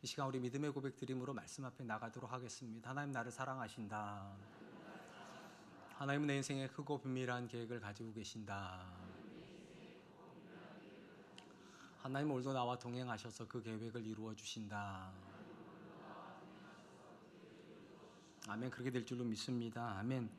시간 우리 믿음의 고백 드림으로 말씀 앞에 나가도록 하겠습니다. 하나님, 나를 사랑하신다. 하나님은 내 인생에 크고 비밀한 계획을 가지고 계신다. 하나님 오늘도 나와 동행하셔서 그 계획을 이루어 주신다. 아멘. 그렇게 될 줄로 믿습니다. 아멘.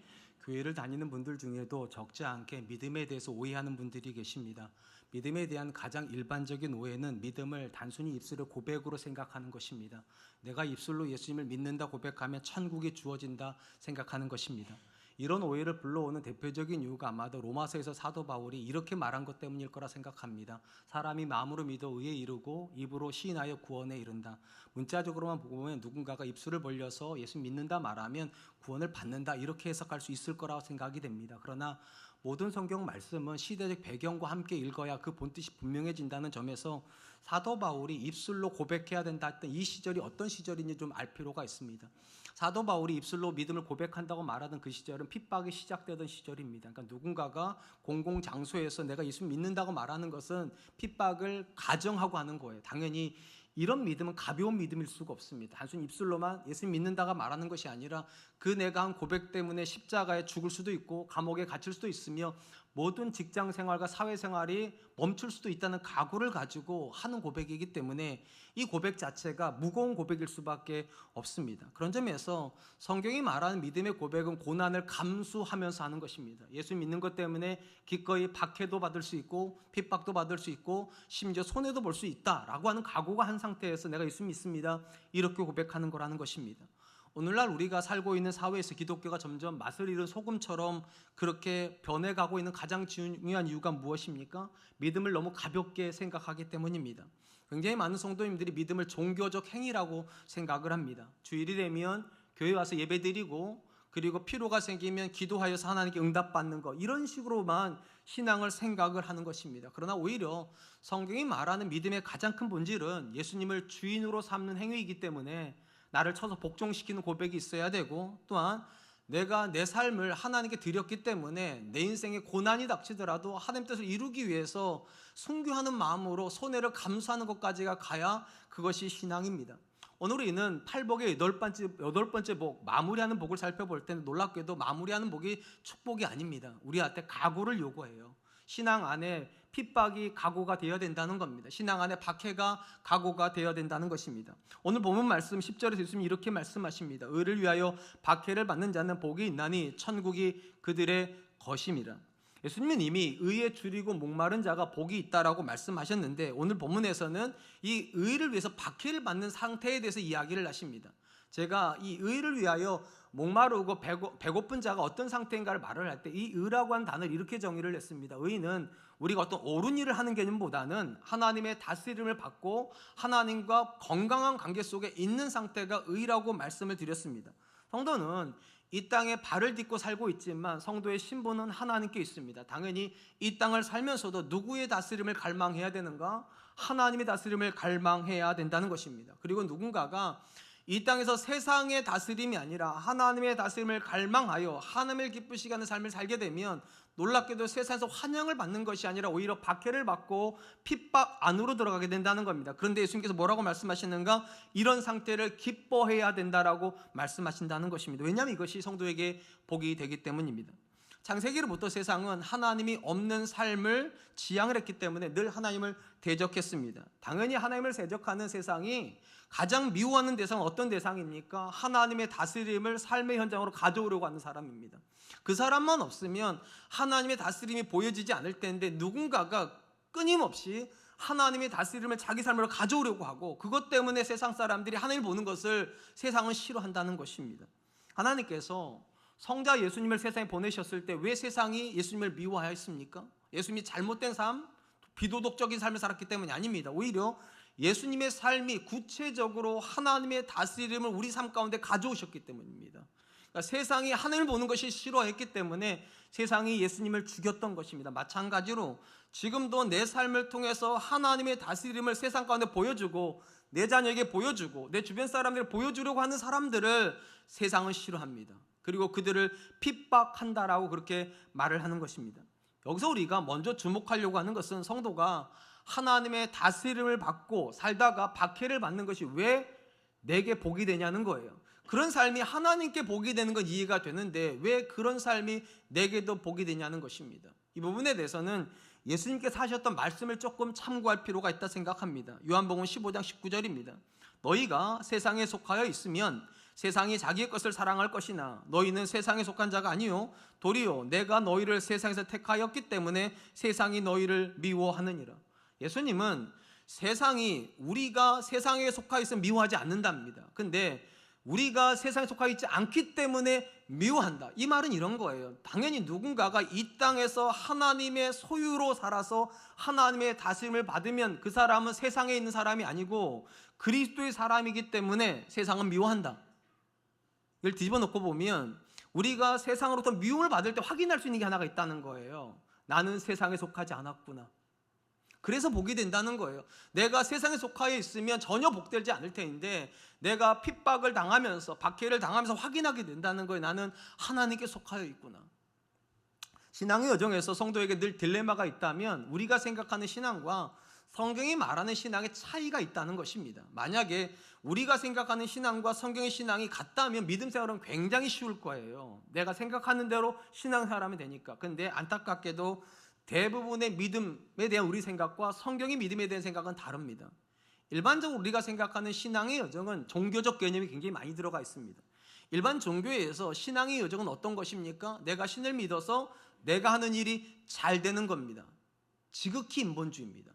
교회를 다니는 분들 중에도 적지 않게 믿음에 대해서 오해하는 분들이 계십니다. 믿음에 대한 가장 일반적인 오해는 믿음을 단순히 입술의 고백으로 생각하는 것입니다. 내가 입술로 예수님을 믿는다 고백하면 천국이 주어진다 생각하는 것입니다. 이런 오해를 불러오는 대표적인 이유가 아마도 로마서에서 사도 바울이 이렇게 말한 것 때문일 거라 생각합니다. 사람이 마음으로 믿어 의에 이르고 입으로 시인하여 구원에 이른다. 문자적으로만 보면 누군가가 입술을 벌려서 예수 믿는다 말하면 구원을 받는다 이렇게 해석할 수 있을 거라고 생각이 됩니다. 그러나 모든 성경 말씀은 시대적 배경과 함께 읽어야 그 본뜻이 분명해진다는 점에서 사도 바울이 입술로 고백해야 된다 했던 이 시절이 어떤 시절인지 좀 알 필요가 있습니다. 사도 바울이 입술로 믿음을 고백한다고 말하던 그 시절은 핍박이 시작되던 시절입니다. 그러니까 누군가가 공공장소에서 내가 예수 믿는다고 말하는 것은 핍박을 가정하고 하는 거예요. 당연히 이런 믿음은 가벼운 믿음일 수가 없습니다. 단순히 입술로만 예수 믿는다가 말하는 것이 아니라 그 내가 한 고백 때문에 십자가에 죽을 수도 있고 감옥에 갇힐 수도 있으며 모든 직장 생활과 사회 생활이 멈출 수도 있다는 각오를 가지고 하는 고백이기 때문에 이 고백 자체가 무거운 고백일 수밖에 없습니다. 그런 점에서 성경이 말하는 믿음의 고백은 고난을 감수하면서 하는 것입니다. 예수 믿는 것 때문에 기꺼이 박해도 받을 수 있고 핍박도 받을 수 있고 심지어 손해도 볼 수 있다라고 하는 각오가 한 상태에서 내가 예수 믿습니다 이렇게 고백하는 거라는 것입니다. 오늘날 우리가 살고 있는 사회에서 기독교가 점점 맛을 잃은 소금처럼 그렇게 변해가고 있는 가장 중요한 이유가 무엇입니까? 믿음을 너무 가볍게 생각하기 때문입니다. 굉장히 많은 성도님들이 믿음을 종교적 행위라고 생각을 합니다. 주일이 되면 교회 와서 예배드리고 그리고 필요가 생기면 기도하여서 하나님께 응답받는 것, 이런 식으로만 신앙을 생각을 하는 것입니다. 그러나 오히려 성경이 말하는 믿음의 가장 큰 본질은 예수님을 주인으로 삼는 행위이기 때문에 나를 쳐서 복종시키는 고백이 있어야 되고, 또한 내가 내 삶을 하나님께 드렸기 때문에 내 인생에 고난이 닥치더라도 하나님 뜻을 이루기 위해서 순교하는 마음으로 손해를 감수하는 것까지가 가야 그것이 신앙입니다. 오늘 우리는 팔복의 여덟 번째 복, 마무리하는 복을 살펴볼 때는 놀랍게도 마무리하는 복이 축복이 아닙니다. 우리한테 각오를 요구해요. 신앙 안에 핍박이 각오가 되어야 된다는 겁니다. 신앙 안에 박해가 각오가 되어야 된다는 것입니다. 오늘 본문 말씀 10절에서 예수님이 이렇게 말씀하십니다. 의를 위하여 박해를 받는 자는 복이 있나니 천국이 그들의 것임이라. 예수님은 이미 의에 줄이고 목마른 자가 복이 있다라고 말씀하셨는데, 오늘 본문에서는 이 의를 위해서 박해를 받는 상태에 대해서 이야기를 하십니다. 제가 이 의를 위하여 목마르고 배고픈 자가 어떤 상태인가를 말을 할 때 이 의라고 하는 단어를 이렇게 정의를 했습니다. 의는 우리가 어떤 옳은 일을 하는 개념보다는 하나님의 다스림을 받고 하나님과 건강한 관계 속에 있는 상태가 의라고 말씀을 드렸습니다. 성도는 이 땅에 발을 딛고 살고 있지만 성도의 신분은 하나님께 있습니다. 당연히 이 땅을 살면서도 누구의 다스림을 갈망해야 되는가? 하나님의 다스림을 갈망해야 된다는 것입니다. 그리고 누군가가 이 땅에서 세상의 다스림이 아니라 하나님의 다스림을 갈망하여 하나님을 기쁘시게 하는 삶을 살게 되면 놀랍게도 세상에서 환영을 받는 것이 아니라 오히려 박해를 받고 핍박 안으로 들어가게 된다는 겁니다. 그런데 예수님께서 뭐라고 말씀하시는가? 이런 상태를 기뻐해야 된다라고 말씀하신다는 것입니다. 왜냐하면 이것이 성도에게 복이 되기 때문입니다. 창세기로부터 세상은 하나님이 없는 삶을 지향을 했기 때문에 늘 하나님을 대적했습니다. 당연히 하나님을 대적하는 세상이 가장 미워하는 대상은 어떤 대상입니까? 하나님의 다스림을 삶의 현장으로 가져오려고 하는 사람입니다. 그 사람만 없으면 하나님의 다스림이 보여지지 않을 텐데, 누군가가 끊임없이 하나님의 다스림을 자기 삶으로 가져오려고 하고, 그것 때문에 세상 사람들이 하나님을 보는 것을 세상은 싫어한다는 것입니다. 하나님께서 성자 예수님을 세상에 보내셨을 때 왜 세상이 예수님을 미워하였습니까? 예수님이 잘못된 삶, 비도덕적인 삶을 살았기 때문이 아닙니다. 오히려 예수님의 삶이 구체적으로 하나님의 다스림을 우리 삶 가운데 가져오셨기 때문입니다. 그러니까 세상이 하나님을 보는 것이 싫어했기 때문에 세상이 예수님을 죽였던 것입니다. 마찬가지로 지금도 내 삶을 통해서 하나님의 다스림을 세상 가운데 보여주고 내 자녀에게 보여주고 내 주변 사람들에게 보여주려고 하는 사람들을 세상은 싫어합니다. 그리고 그들을 핍박한다라고 그렇게 말을 하는 것입니다. 여기서 우리가 먼저 주목하려고 하는 것은 성도가 하나님의 다스림을 받고 살다가 박해를 받는 것이 왜 내게 복이 되냐는 거예요. 그런 삶이 하나님께 복이 되는 건 이해가 되는데 왜 그런 삶이 내게도 복이 되냐는 것입니다. 이 부분에 대해서는 예수님께서 하셨던 말씀을 조금 참고할 필요가 있다 생각합니다. 요한복음 15장 19절입니다. 너희가 세상에 속하여 있으면 세상이 자기의 것을 사랑할 것이나 너희는 세상에 속한 자가 아니요 도리어 내가 너희를 세상에서 택하였기 때문에 세상이 너희를 미워하느니라. 예수님은 세상이 우리가 세상에 속하 있으면 미워하지 않는답니다. 근데 우리가 세상에 속하 있지 않기 때문에 미워한다. 이 말은 이런 거예요. 당연히 누군가가 이 땅에서 하나님의 소유로 살아서 하나님의 다스림을 받으면 그 사람은 세상에 있는 사람이 아니고 그리스도의 사람이기 때문에 세상은 미워한다. 이걸 뒤집어 놓고 보면 우리가 세상으로부터 미움을 받을 때 확인할 수 있는 게 하나가 있다는 거예요. 나는 세상에 속하지 않았구나. 그래서 복이 된다는 거예요. 내가 세상에 속하여 있으면 전혀 복되지 않을 텐데 내가 핍박을 당하면서 박해를 당하면서 확인하게 된다는 거예요. 나는 하나님께 속하여 있구나. 신앙의 여정에서 성도에게 늘 딜레마가 있다면 우리가 생각하는 신앙과 성경이 말하는 신앙의 차이가 있다는 것입니다. 만약에 우리가 생각하는 신앙과 성경의 신앙이 같다면 믿음 생활은 굉장히 쉬울 거예요. 내가 생각하는 대로 신앙생활하면 되니까. 근데 안타깝게도 대부분의 믿음에 대한 우리 생각과 성경의 믿음에 대한 생각은 다릅니다. 일반적으로 우리가 생각하는 신앙의 여정은 종교적 개념이 굉장히 많이 들어가 있습니다. 일반 종교에서 신앙의 여정은 어떤 것입니까? 내가 신을 믿어서 내가 하는 일이 잘 되는 겁니다. 지극히 인본주의입니다.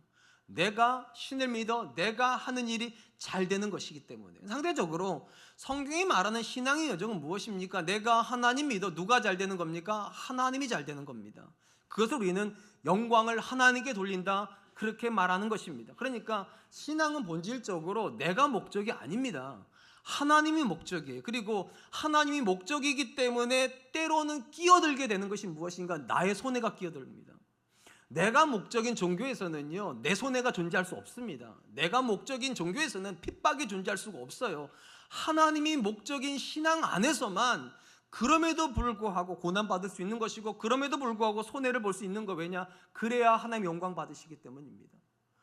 내가 신을 믿어 내가 하는 일이 잘 되는 것이기 때문에 상대적으로 성경이 말하는 신앙의 여정은 무엇입니까? 내가 하나님 믿어 누가 잘 되는 겁니까? 하나님이 잘 되는 겁니다. 그것을 우리는 영광을 하나님께 돌린다 그렇게 말하는 것입니다. 그러니까 신앙은 본질적으로 내가 목적이 아닙니다. 하나님이 목적이에요. 그리고 하나님이 목적이기 때문에 때로는 끼어들게 되는 것이 무엇인가? 나의 손해가 끼어듭니다. 내가 목적인 종교에서는요 내 손해가 존재할 수 없습니다. 내가 목적인 종교에서는 핍박이 존재할 수가 없어요. 하나님이 목적인 신앙 안에서만 그럼에도 불구하고 고난받을 수 있는 것이고 그럼에도 불구하고 손해를 볼 수 있는 거 왜냐? 그래야 하나님 영광 받으시기 때문입니다.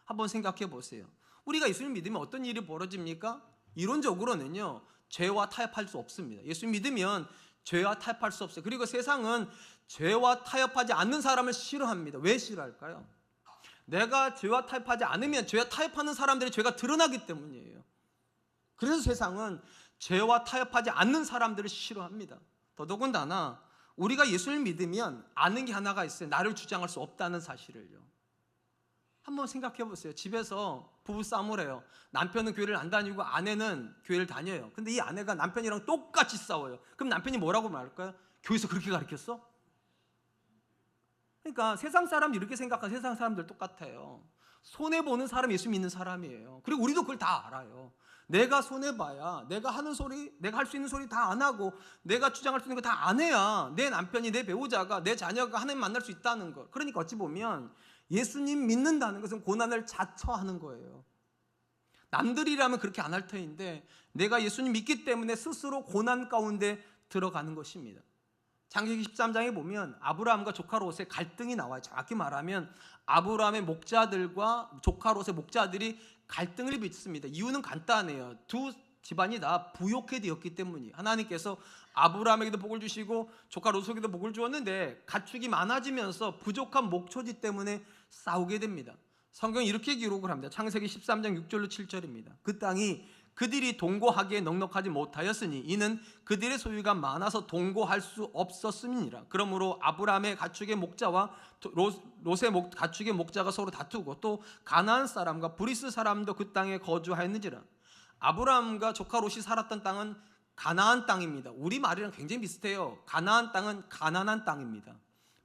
한번 생각해 보세요. 우리가 예수님 믿으면 어떤 일이 벌어집니까? 이론적으로는요 죄와 타협할 수 없습니다. 예수 믿으면 죄와 타협할 수 없어요. 그리고 세상은 죄와 타협하지 않는 사람을 싫어합니다. 왜 싫어할까요? 내가 죄와 타협하지 않으면 죄와 타협하는 사람들의 죄가 드러나기 때문이에요. 그래서 세상은 죄와 타협하지 않는 사람들을 싫어합니다. 더더군다나 우리가 예수를 믿으면 아는 게 하나가 있어요. 나를 주장할 수 없다는 사실을요. 한번 생각해 보세요. 집에서 부부싸움을 해요. 남편은 교회를 안 다니고 아내는 교회를 다녀요. 근데 이 아내가 남편이랑 똑같이 싸워요. 그럼 남편이 뭐라고 말할까요? 교회에서 그렇게 가르쳤어? 그러니까 세상 사람이 이렇게 생각하는 세상 사람들 똑같아요. 손해보는 사람이 예수 믿는 사람이에요. 그리고 우리도 그걸 다 알아요. 내가 손해봐야 내가 하는 소리, 내가 할 수 있는 소리 다 안 하고 내가 주장할 수 있는 거 다 안 해야 내 남편이, 내 배우자가, 내 자녀가 하나님 만날 수 있다는 거. 그러니까 어찌 보면 예수님 믿는다는 것은 고난을 자처하는 거예요. 남들이라면 그렇게 안 할 터인데 내가 예수님 믿기 때문에 스스로 고난 가운데 들어가는 것입니다. 창세기 13장에 보면 아브라함과 조카 롯의 갈등이 나와요. 정확히 말하면 아브라함의 목자들과 조카 롯의 목자들이 갈등을 빚습니다. 이유는 간단해요. 두 집안이 다 부욕해 되었기 때문이에요. 하나님께서 아브라함에게도 복을 주시고 조카 롯에게도 복을 주었는데 가축이 많아지면서 부족한 목초지 때문에 싸우게 됩니다. 성경이 이렇게 기록을 합니다. 창세기 13장 6절로 7절입니다. 그 땅이 그들이 동거하기에 넉넉하지 못하였으니 이는 그들의 소유가 많아서 동거할 수 없었음이니라. 그러므로 아브라함의 가축의 목자와 롯의 가축의 목자가 서로 다투고 또 가나안 사람과 브리스 사람도 그 땅에 거주하였는지라. 아브라함과 조카 롯이 살았던 땅은 가나안 땅입니다. 우리 말이랑 굉장히 비슷해요. 가나안 땅은 가난한 땅입니다.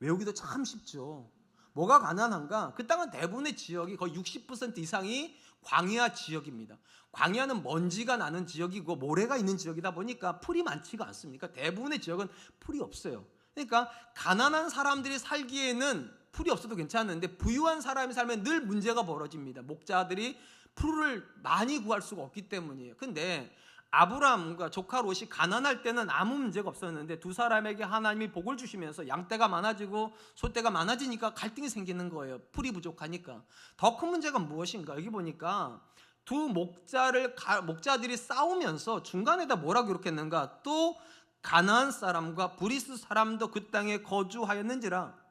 외우기도 참 쉽죠. 뭐가 가난한가? 그 땅은 대부분의 지역이 거의 60% 이상이 광야 지역입니다. 광야는 먼지가 나는 지역이고 모래가 있는 지역이다 보니까 풀이 많지가 않습니까? 대부분의 지역은 풀이 없어요. 그러니까 가난한 사람들이 살기에는 풀이 없어도 괜찮은데 부유한 사람이 살면 늘 문제가 벌어집니다. 목자들이 풀을 많이 구할 수가 없기 때문이에요. 근데 아브라함과 조카 롯이 가난할 때는 아무 문제가 없었는데 두 사람에게 하나님이 복을 주시면서 양떼가 많아지고 소떼가 많아지니까 갈등이 생기는 거예요. 풀이 부족하니까. 더 큰 문제가 무엇인가? 여기 보니까 두 목자들이 싸우면서 중간에다 뭐라고 기록했는가? 또 가나안 사람과 브리스 사람도 그 땅에 거주하였는지라.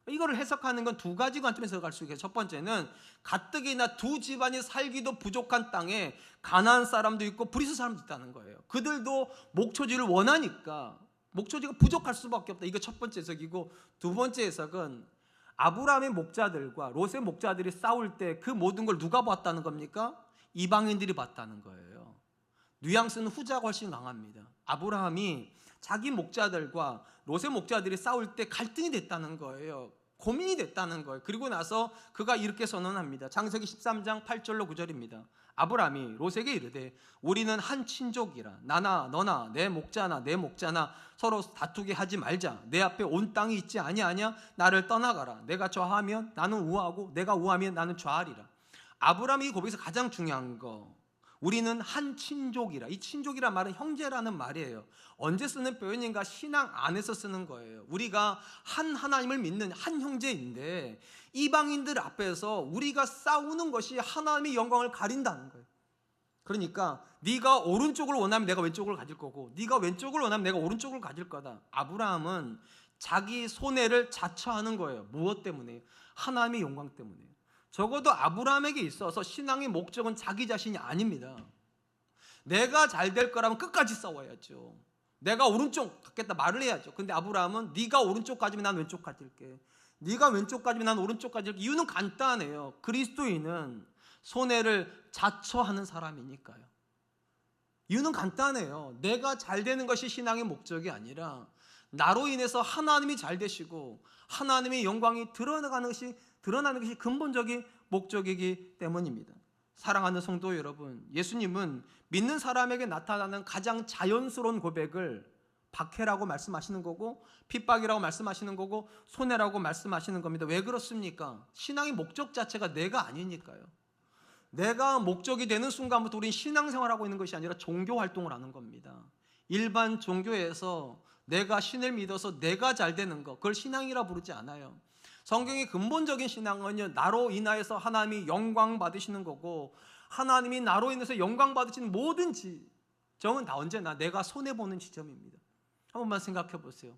이거를 해석하는 건 두 가지 관점에서 해석할 수 있겠죠. 첫 번째는 가뜩이나 두 집안이 살기도 부족한 땅에 가나안 사람도 있고 브리스 사람도 있다는 거예요. 그들도 목초지를 원하니까 목초지가 부족할 수밖에 없다. 이거 첫 번째 해석이고, 두 번째 해석은 아브라함의 목자들과 롯의 목자들이 싸울 때 그 모든 걸 누가 봤다는 겁니까? 이방인들이 봤다는 거예요. 뉘앙스는 후자가 훨씬 강합니다. 아브라함이 자기 목자들과 롯의 목자들이 싸울 때 갈등이 됐다는 거예요. 고민이 됐다는 거예요. 그리고 나서 그가 이렇게 선언합니다. 창세기 13장 8절로 9절입니다. 아브라함이 롯에게 이르되 우리는 한 친족이라 나나 너나 내 목자나 내 목자나 서로 다투게 하지 말자. 내 앞에 온 땅이 있지 아니하냐? 나를 떠나가라. 내가 좌하면 나는 우하고 내가 우하면 나는 좌하리라. 아브라함이 거기서 가장 중요한 거, 우리는 한 친족이라. 이 친족이란 말은 형제라는 말이에요. 언제 쓰는 표현인가? 신앙 안에서 쓰는 거예요. 우리가 한 하나님을 믿는 한 형제인데 이방인들 앞에서 우리가 싸우는 것이 하나님의 영광을 가린다는 거예요. 그러니까 네가 오른쪽을 원하면 내가 왼쪽을 가질 거고, 네가 왼쪽을 원하면 내가 오른쪽을 가질 거다. 아브라함은 자기 손해를 자처하는 거예요. 무엇 때문에? 하나님의 영광 때문에. 적어도 아브라함에게 있어서 신앙의 목적은 자기 자신이 아닙니다. 내가 잘 될 거라면 끝까지 싸워야죠. 내가 오른쪽 갖겠다 말을 해야죠. 근데 아브라함은 네가 오른쪽 가지면 난 왼쪽 가질게, 네가 왼쪽 가지면 난 오른쪽 가질게. 이유는 간단해요. 그리스도인은 손해를 자처하는 사람이니까요. 이유는 간단해요. 내가 잘 되는 것이 신앙의 목적이 아니라 나로 인해서 하나님이 잘 되시고 하나님의 영광이 드러나는 것이 근본적인 목적이기 때문입니다. 사랑하는 성도 여러분, 예수님은 믿는 사람에게 나타나는 가장 자연스러운 고백을 박해라고 말씀하시는 거고, 핍박이라고 말씀하시는 거고, 손해라고 말씀하시는 겁니다. 왜 그렇습니까? 신앙의 목적 자체가 내가 아니니까요. 내가 목적이 되는 순간부터 우리는 신앙생활하고 있는 것이 아니라 종교활동을 하는 겁니다. 일반 종교에서 내가 신을 믿어서 내가 잘 되는 것, 그걸 신앙이라 부르지 않아요. 성경의 근본적인 신앙은요, 나로 인하여서 하나님이 영광 받으시는 거고, 하나님이 나로 인해서 영광 받으시는 모든 지점은 다 언제나 내가 손해보는 지점입니다. 한 번만 생각해 보세요.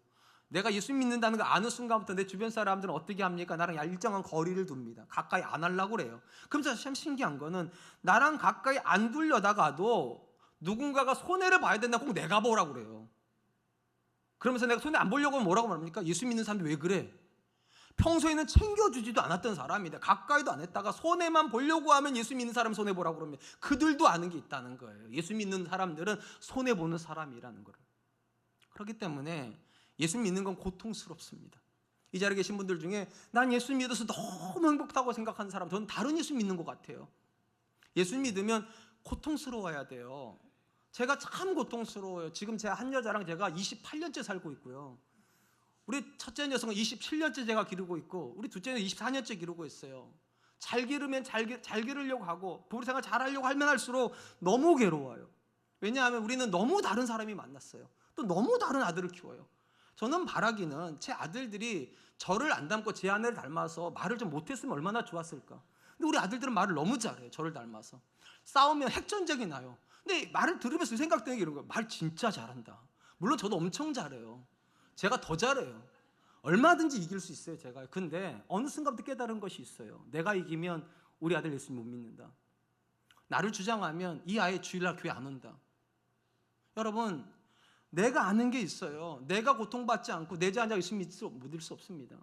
내가 예수 믿는다는 걸 아는 순간부터 내 주변 사람들은 어떻게 합니까? 나랑 일정한 거리를 둡니다. 가까이 안 하려고 그래요. 그러면서 참 신기한 거는 나랑 가까이 안 두려다가도 누군가가 손해를 봐야 된다고 꼭 내가 보라고 그래요. 그러면서 내가 손해 안 보려고 하면 뭐라고 말합니까? 예수 믿는 사람들 왜 그래? 평소에는 챙겨주지도 않았던 사람이다. 가까이도 안 했다가 손해만 보려고 하면 예수 믿는 사람 손해보라고 그럽니다. 그들도 아는 게 있다는 거예요. 예수 믿는 사람들은 손해보는 사람이라는 거를. 그렇기 때문에 예수 믿는 건 고통스럽습니다. 이 자리에 계신 분들 중에 난 예수 믿어서 너무 행복하다고 생각하는 사람, 저는 다른 예수 믿는 것 같아요. 예수 믿으면 고통스러워야 돼요. 제가 참 고통스러워요. 지금 제 한 여자랑 제가 28년째 살고 있고요. 우리 첫째 녀석은 27년째 제가 기르고 있고, 우리 둘째는 24년째 기르고 있어요. 잘 기르면 잘 기르려고 하고 부부생활 잘 하려고 하면 할수록 너무 괴로워요. 왜냐하면 우리는 너무 다른 사람이 만났어요. 또 너무 다른 아들을 키워요. 저는 바라기는 제 아들들이 저를 안 닮고 제 아내를 닮아서 말을 좀 못했으면 얼마나 좋았을까. 근데 우리 아들들은 말을 너무 잘해요. 저를 닮아서. 싸우면 핵전쟁이 나요. 근데 말을 들으면서 생각되는 게 이런 거예요. 말 진짜 잘한다. 물론 저도 엄청 잘해요. 제가 더 잘해요. 얼마든지 이길 수 있어요, 제가. 근데 어느 순간부터 깨달은 것이 있어요. 내가 이기면 우리 아들 예수 못 믿는다. 나를 주장하면 이 아이 주일날 교회 안 온다. 여러분, 내가 아는 게 있어요. 내가 고통받지 않고 내 자녀가 예수 믿을 수 없습니다.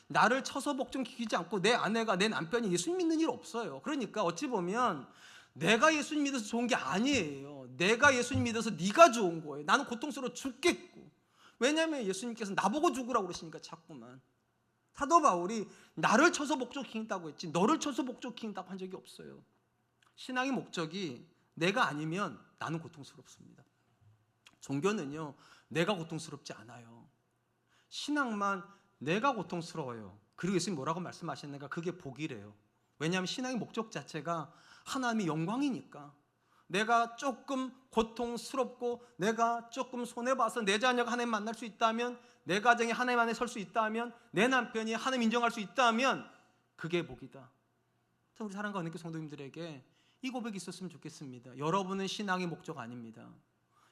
나를 쳐서 복종시키지 않고 내 아내가, 내 남편이 예수 믿는 일 없어요. 그러니까 어찌 보면 내가 예수님 믿어서 좋은 게 아니에요. 내가 예수님 믿어서 네가 좋은 거예요. 나는 고통스러워 죽겠고. 왜냐하면 예수님께서 나보고 죽으라고 그러시니까 자꾸만. 사도 바울이 나를 쳐서 복종시킨다고 했지 너를 쳐서 복종시킨다고 한 적이 없어요. 신앙의 목적이 내가 아니면 나는 고통스럽습니다. 종교는요, 내가 고통스럽지 않아요. 신앙만 내가 고통스러워요. 그리고 예수님 뭐라고 말씀하셨는가? 그게 복이래요. 왜냐하면 신앙의 목적 자체가 하나님의 영광이니까. 내가 조금 고통스럽고 내가 조금 손해봐서 내 자녀가 하나님 만날 수 있다면, 내 가정이 하나님 안에 설 수 있다면, 내 남편이 하나님 인정할 수 있다면 그게 복이다. 우리 사랑과 은혜교 성도님들에게 이 고백이 있었으면 좋겠습니다. 여러분은 신앙의 목적 아닙니다.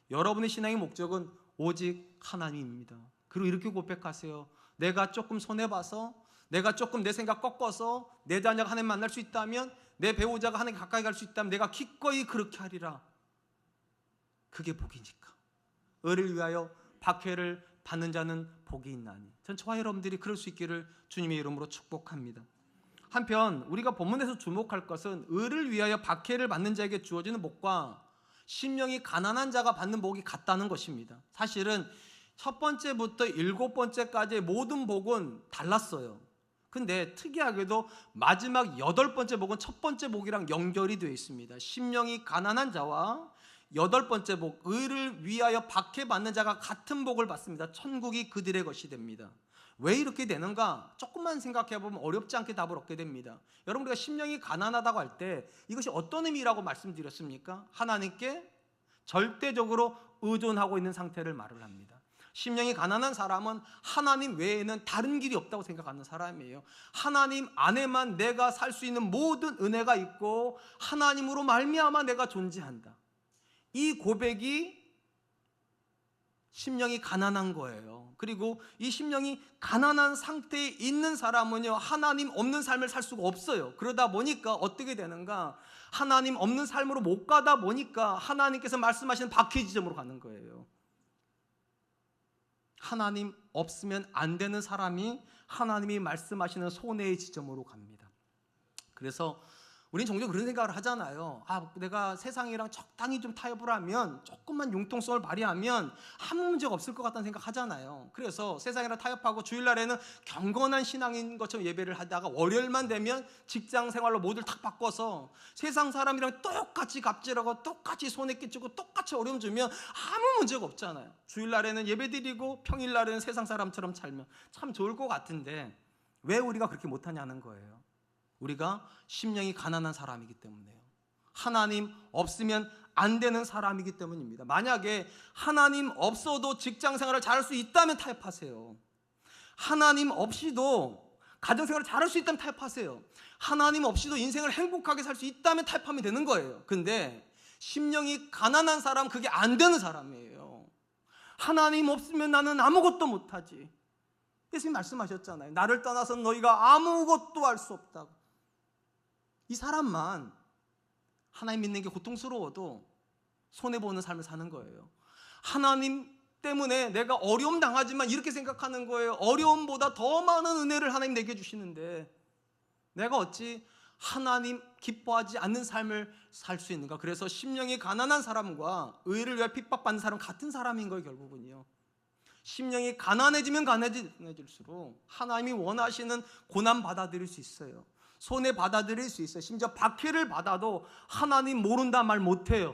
여러분의 신앙의 목적은 오직 하나님입니다. 그리고 이렇게 고백하세요. 내가 조금 손해봐서, 내가 조금 내 생각 꺾어서 내 자녀가 하나님 만날 수 있다면, 내 배우자가 하나님 가까이 갈 수 있다면 내가 기꺼이 그렇게 하리라. 그게 복이니까. 의를 위하여 박해를 받는 자는 복이 있나니. 전 저와 여러분들이 그럴 수 있기를 주님의 이름으로 축복합니다. 한편 우리가 본문에서 주목할 것은 의를 위하여 박해를 받는 자에게 주어지는 복과 심령이 가난한 자가 받는 복이 같다는 것입니다. 사실은 첫 번째부터 일곱 번째까지의 모든 복은 달랐어요. 근데 특이하게도 마지막 여덟 번째 복은 첫 번째 복이랑 연결이 되어 있습니다. 심령이 가난한 자와 여덟 번째 복, 의를 위하여 박해받는 자가 같은 복을 받습니다. 천국이 그들의 것이 됩니다. 왜 이렇게 되는가? 조금만 생각해 보면 어렵지 않게 답을 얻게 됩니다. 여러분, 우리가 심령이 가난하다고 할 때 이것이 어떤 의미라고 말씀드렸습니까? 하나님께 절대적으로 의존하고 있는 상태를 말을 합니다. 심령이 가난한 사람은 하나님 외에는 다른 길이 없다고 생각하는 사람이에요. 하나님 안에만 내가 살 수 있는 모든 은혜가 있고 하나님으로 말미암아 내가 존재한다. 이 고백이 심령이 가난한 거예요. 그리고 이 심령이 가난한 상태에 있는 사람은요, 하나님 없는 삶을 살 수가 없어요. 그러다 보니까 어떻게 되는가? 하나님 없는 삶으로 못 가다 보니까 하나님께서 말씀하시는 박해 지점으로 가는 거예요. 하나님 없으면 안 되는 사람이 하나님이 말씀하시는 손해의 지점으로 갑니다. 그래서 우리는 종종 그런 생각을 하잖아요. 내가 세상이랑 적당히 좀 타협을 하면, 조금만 융통성을 발휘하면 아무 문제가 없을 것 같다는 생각 하잖아요. 그래서 세상이랑 타협하고 주일날에는 경건한 신앙인 것처럼 예배를 하다가 월요일만 되면 직장 생활로 모두를 탁 바꿔서 세상 사람이랑 똑같이 갑질하고 똑같이 손해 끼치고 똑같이 어려움 주면 아무 문제가 없잖아요. 주일날에는 예배드리고 평일날에는 세상 사람처럼 살면 참 좋을 것 같은데 왜 우리가 그렇게 못하냐는 거예요. 우리가 심령이 가난한 사람이기 때문에요. 하나님 없으면 안 되는 사람이기 때문입니다. 만약에 하나님 없어도 직장 생활을 잘할 수 있다면 타협하세요. 하나님 없이도 가정 생활을 잘할 수 있다면 타협하세요. 하나님 없이도 인생을 행복하게 살 수 있다면 타협하면 되는 거예요. 근데 심령이 가난한 사람은 그게 안 되는 사람이에요. 하나님 없으면 나는 아무것도 못하지. 예수님 말씀하셨잖아요. 나를 떠나서 너희가 아무것도 할 수 없다고. 이 사람만 하나님 믿는 게 고통스러워도 손해보는 삶을 사는 거예요. 하나님 때문에 내가 어려움 당하지만 이렇게 생각하는 거예요. 어려움보다 더 많은 은혜를 하나님 내게 주시는데 내가 어찌 하나님 기뻐하지 않는 삶을 살 수 있는가? 그래서 심령이 가난한 사람과 의를 위해 핍박받는 사람 같은 사람인 거예요. 결국은요. 심령이 가난해지면 가난해질수록 하나님이 원하시는 고난 받아들일 수 있어요. 손해 받아들일 수 있어요. 심지어 박해를 받아도 하나님 모른다 말 못해요.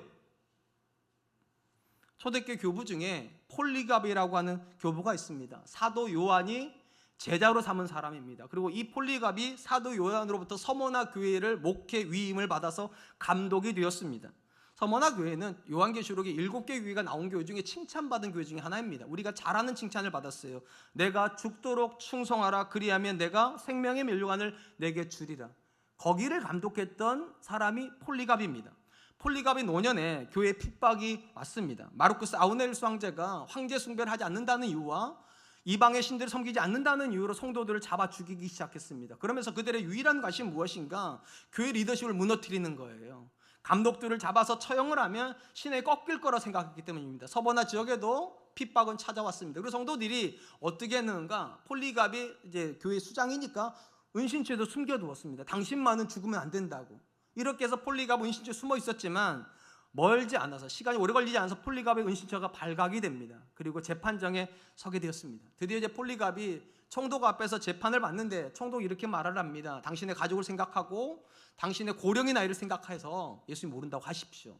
초대교회 교부 중에 폴리갑이라고 하는 교부가 있습니다. 사도 요한이 제자로 삼은 사람입니다. 그리고 이 폴리갑이 사도 요한으로부터 서머나 교회를 목회 위임을 받아서 감독이 되었습니다. 서머나 교회는 요한계시록에 7개 교회가 나온 교회 중에 칭찬받은 교회 중에 하나입니다. 우리가 잘하는 칭찬을 받았어요. 내가 죽도록 충성하라. 그리하면 내가 생명의 면류관을 내게 주리라. 거기를 감독했던 사람이 폴리갑입니다. 폴리갑의 노년에 교회에 핍박이 왔습니다. 마르쿠스 아우넬리우스 황제가 황제 숭배를 하지 않는다는 이유와 이방의 신들을 섬기지 않는다는 이유로 성도들을 잡아 죽이기 시작했습니다. 그러면서 그들의 유일한 관심은 무엇인가? 교회 리더십을 무너뜨리는 거예요. 감독들을 잡아서 처형을 하면 신에 꺾일 거라 생각했기 때문입니다. 서버나 지역에도 핍박은 찾아왔습니다. 그리고 성도들이 어떻게 했는가? 폴리갑이 이제 교회 수장이니까 은신처에도 숨겨두었습니다. 당신만은 죽으면 안 된다고. 이렇게 해서 폴리갑은 은신처에 숨어 있었지만 멀지 않아서, 시간이 오래 걸리지 않아서 폴리갑의 은신처가 발각이 됩니다. 그리고 재판정에 서게 되었습니다. 드디어 이제 폴리갑이 총독 앞에서 재판을 받는데 총독이 이렇게 말을 합니다. 당신의 가족을 생각하고 당신의 고령의 나이를 생각해서 예수님 모른다고 하십시오.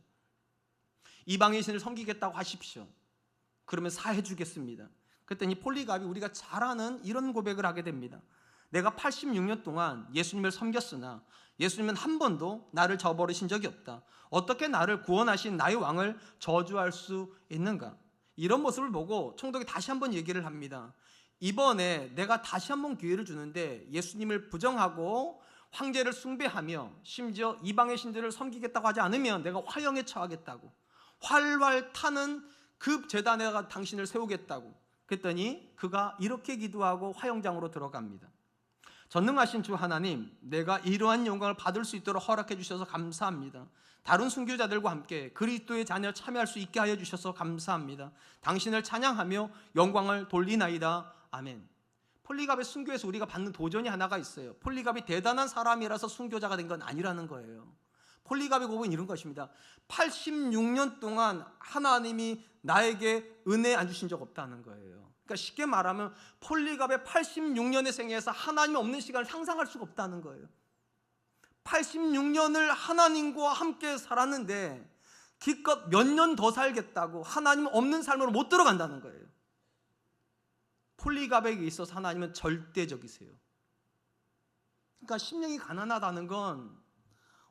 이방의 신을 섬기겠다고 하십시오. 그러면 사해 주겠습니다. 그랬더니 폴리갑이 우리가 잘 아는 이런 고백을 하게 됩니다. 내가 86년 동안 예수님을 섬겼으나 예수님은 한 번도 나를 저버리신 적이 없다. 어떻게 나를 구원하신 나의 왕을 저주할 수 있는가? 이런 모습을 보고 총독이 다시 한번 얘기를 합니다. 이번에 내가 다시 한번 기회를 주는데 예수님을 부정하고 황제를 숭배하며 심지어 이방의 신들을 섬기겠다고 하지 않으면 내가 화형에 처하겠다고, 활활 타는 그 제단에다가 당신을 세우겠다고. 그랬더니 그가 이렇게 기도하고 화형장으로 들어갑니다. 전능하신 주 하나님, 내가 이러한 영광을 받을 수 있도록 허락해 주셔서 감사합니다. 다른 순교자들과 함께 그리스도의 자녀 참여할 수 있게 하여 주셔서 감사합니다. 당신을 찬양하며 영광을 돌리나이다. 아멘. 폴리갑의 순교에서 우리가 받는 도전이 하나가 있어요. 폴리갑이 대단한 사람이라서 순교자가 된 건 아니라는 거예요. 폴리갑의 고백은 이런 것입니다. 86년 동안 하나님이 나에게 은혜 안 주신 적 없다는 거예요. 그러니까 쉽게 말하면 폴리갑의 86년의 생애에서 하나님이 없는 시간을 상상할 수가 없다는 거예요. 86년을 하나님과 함께 살았는데 기껏 몇 년 더 살겠다고 하나님 없는 삶으로 못 들어간다는 거예요. 폴리갑에게 있어서 하나님은 절대적이세요. 그러니까 심령이 가난하다는 건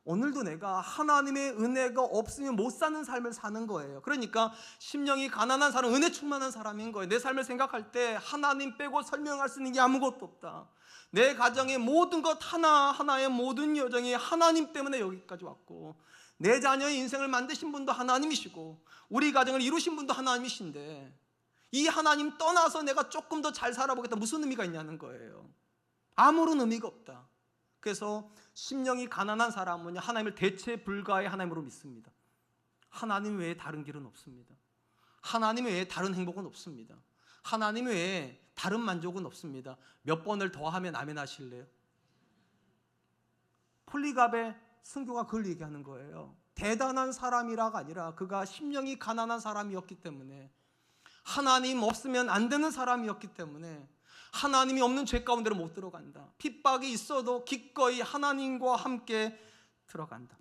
오늘도 내가 하나님의 은혜가 없으면 못 사는 삶을 사는 거예요. 그러니까 심령이 가난한 사람은 은혜 충만한 사람인 거예요. 내 삶을 생각할 때 하나님 빼고 설명할 수 있는 게 아무것도 없다. 내 가정의 모든 것 하나하나의 모든 여정이 하나님 때문에 여기까지 왔고, 내 자녀의 인생을 만드신 분도 하나님이시고 우리 가정을 이루신 분도 하나님이신데 이 하나님 떠나서 내가 조금 더 잘 살아보겠다, 무슨 의미가 있냐는 거예요. 아무런 의미가 없다. 그래서 심령이 가난한 사람은 하나님을 대체 불가의 하나님으로 믿습니다. 하나님 외에 다른 길은 없습니다. 하나님 외에 다른 행복은 없습니다. 하나님 외에 다른 만족은 없습니다. 몇 번을 더 하면 아멘 하실래요? 폴리갑의 순교가 그걸 얘기하는 거예요. 대단한 사람이라가 아니라 그가 심령이 가난한 사람이었기 때문에, 하나님 없으면 안 되는 사람이었기 때문에 하나님이 없는 죄 가운데로 못 들어간다. 핍박이 있어도 기꺼이 하나님과 함께 들어간다.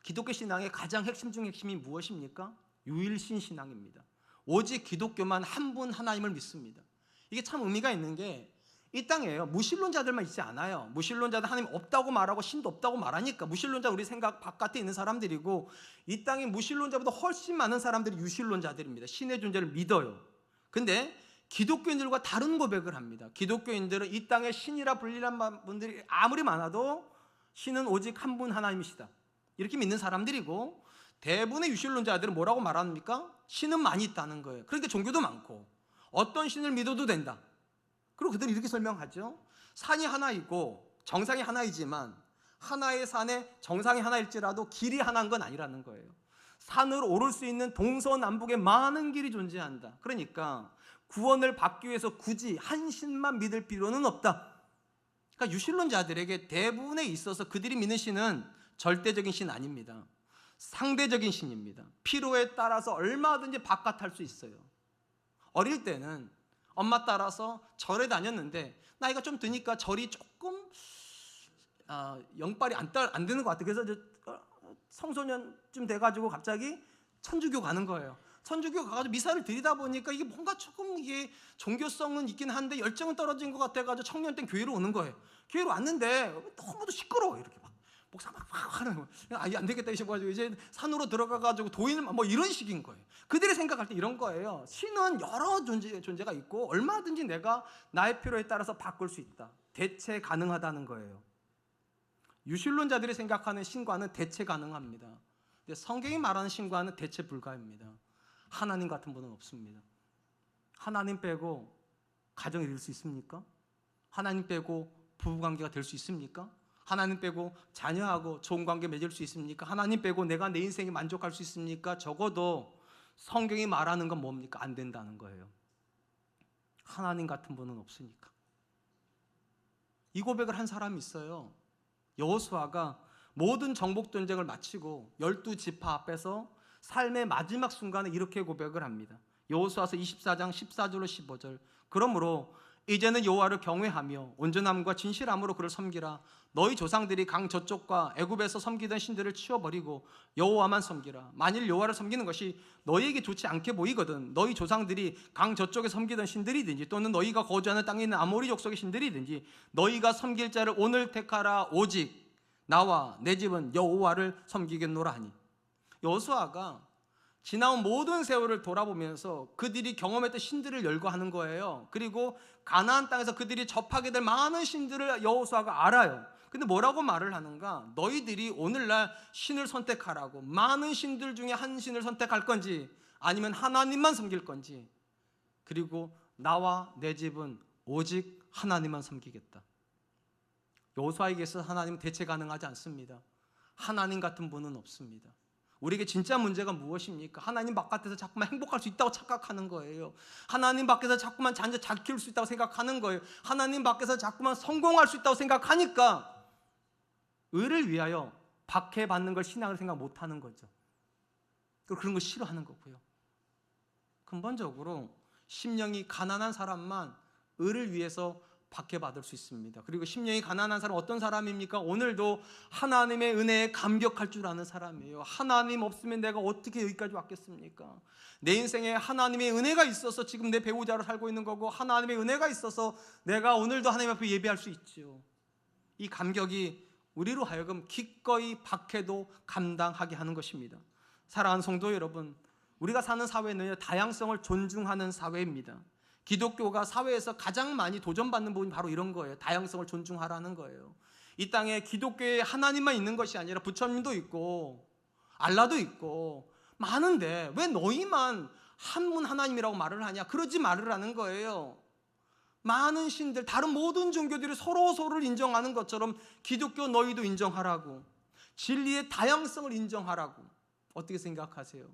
기독교 신앙의 가장 핵심 중 핵심이 무엇입니까? 유일신 신앙입니다. 오직 기독교만 한 분 하나님을 믿습니다. 이게 참 의미가 있는 게 이 땅에요, 무신론자들만 있지 않아요. 무신론자들 하나님 없다고 말하고 신도 없다고 말하니까 무신론자 우리 생각 바깥에 있는 사람들이고, 이 땅에 무신론자보다 훨씬 많은 사람들이 유신론자들입니다. 신의 존재를 믿어요. 근데 기독교인들과 다른 고백을 합니다. 기독교인들은 이 땅에 신이라 불리는 분들이 아무리 많아도 신은 오직 한 분 하나님이시다, 이렇게 믿는 사람들이고, 대부분의 유신론자들은 뭐라고 말합니까? 신은 많이 있다는 거예요. 그러니까 종교도 많고 어떤 신을 믿어도 된다. 그리고 그들은 이렇게 설명하죠. 산이 하나 있고 정상이 하나이지만 하나의 산에 정상이 하나일지라도 길이 하나인 건 아니라는 거예요. 산으로 오를 수 있는 동서남북에 많은 길이 존재한다. 그러니까 구원을 받기 위해서 굳이 한 신만 믿을 필요는 없다. 그러니까 유신론자들에게 대부분에 있어서 그들이 믿는 신은 절대적인 신 아닙니다. 상대적인 신입니다. 필요에 따라서 얼마든지 바깥할 수 있어요. 어릴 때는 엄마 따라서 절에 다녔는데 나이가 좀 드니까 절이 조금 영빨이 안 되는 것 같아요. 그래서 청소년쯤 돼가지고 갑자기 천주교 가는 거예요. 천주교 가가지고 미사를 드리다 보니까 이게 뭔가 조금 이게 종교성은 있긴 한데 열정은 떨어진 것 같아가지고 청년 때 교회로 오는 거예요. 교회로 왔는데 너무도 시끄러워. 이렇게 막 목사 막 하는 거예요. 안 되겠다 싶어가지고 이제 산으로 들어가가지고 도인 뭐 이런 식인 거예요. 그들이 생각할 때 이런 거예요. 신은 여러 존재가 있고 얼마든지 내가 나의 필요에 따라서 바꿀 수 있다. 대체 가능하다는 거예요. 유신론자들이 생각하는 신과는 대체 가능합니다. 근데 성경이 말하는 신과는 대체 불가입니다. 하나님 같은 분은 없습니다. 하나님 빼고 가정이 될 수 있습니까? 하나님 빼고 부부관계가 될 수 있습니까? 하나님 빼고 자녀하고 좋은 관계 맺을 수 있습니까? 하나님 빼고 내가 내 인생에 만족할 수 있습니까? 적어도 성경이 말하는 건 뭡니까? 안 된다는 거예요. 하나님 같은 분은 없으니까. 이 고백을 한 사람이 있어요. 여호수아가 모든 정복 전쟁을 마치고 12지파 앞에서 삶의 마지막 순간에 이렇게 고백을 합니다. 여호수아서 24장 14절로 15절. 그러므로 이제는 여호와를 경외하며 온전함과 진실함으로 그를 섬기라. 너희 조상들이 강 저쪽과 애굽에서 섬기던 신들을 치워버리고 여호와만 섬기라. 만일 여호와를 섬기는 것이 너희에게 좋지 않게 보이거든 너희 조상들이 강 저쪽에 섬기던 신들이든지 또는 너희가 거주하는 땅에 있는 아모리 족속의 신들이든지 너희가 섬길 자를 오늘 택하라. 오직 나와 내 집은 여호와를 섬기겠노라 하니. 여호수아가 지나온 모든 세월을 돌아보면서 그들이 경험했던 신들을 열거하는 거예요. 그리고 가나안 땅에서 그들이 접하게 될 많은 신들을 여호수아가 알아요. 근데 뭐라고 말을 하는가? 너희들이 오늘날 신을 선택하라고, 많은 신들 중에 한 신을 선택할 건지 아니면 하나님만 섬길 건지, 그리고 나와 내 집은 오직 하나님만 섬기겠다. 여호수아에게 있어서 하나님은 대체 가능하지 않습니다. 하나님 같은 분은 없습니다. 우리에게 진짜 문제가 무엇입니까? 하나님 바깥에서 자꾸만 행복할 수 있다고 착각하는 거예요. 하나님 밖에서 자꾸만 자녀 잘 키울 수 있다고 생각하는 거예요. 하나님 밖에서 자꾸만 성공할 수 있다고 생각하니까 의를 위하여 박해받는 걸 신앙으로 생각 못하는 거죠. 그런 거 싫어하는 거고요. 근본적으로 심령이 가난한 사람만 의를 위해서 박해받을 수 있습니다. 그리고 심령이 가난한 사람 어떤 사람입니까? 오늘도 하나님의 은혜에 감격할 줄 아는 사람이에요. 하나님 없으면 내가 어떻게 여기까지 왔겠습니까? 내 인생에 하나님의 은혜가 있어서 지금 내 배우자로 살고 있는 거고, 하나님의 은혜가 있어서 내가 오늘도 하나님 앞에 예배할 수 있죠. 이 감격이 우리로 하여금 기꺼이 박해도 감당하게 하는 것입니다. 사랑하는 성도 여러분, 우리가 사는 사회는 다양성을 존중하는 사회입니다. 기독교가 사회에서 가장 많이 도전받는 부분이 바로 이런 거예요. 다양성을 존중하라는 거예요. 이 땅에 기독교에 하나님만 있는 것이 아니라 부처님도 있고 알라도 있고 많은데 왜 너희만 한 분 하나님이라고 말을 하냐? 그러지 말으라는 거예요. 많은 신들, 다른 모든 종교들이 서로를 인정하는 것처럼 기독교 너희도 인정하라고, 진리의 다양성을 인정하라고. 어떻게 생각하세요?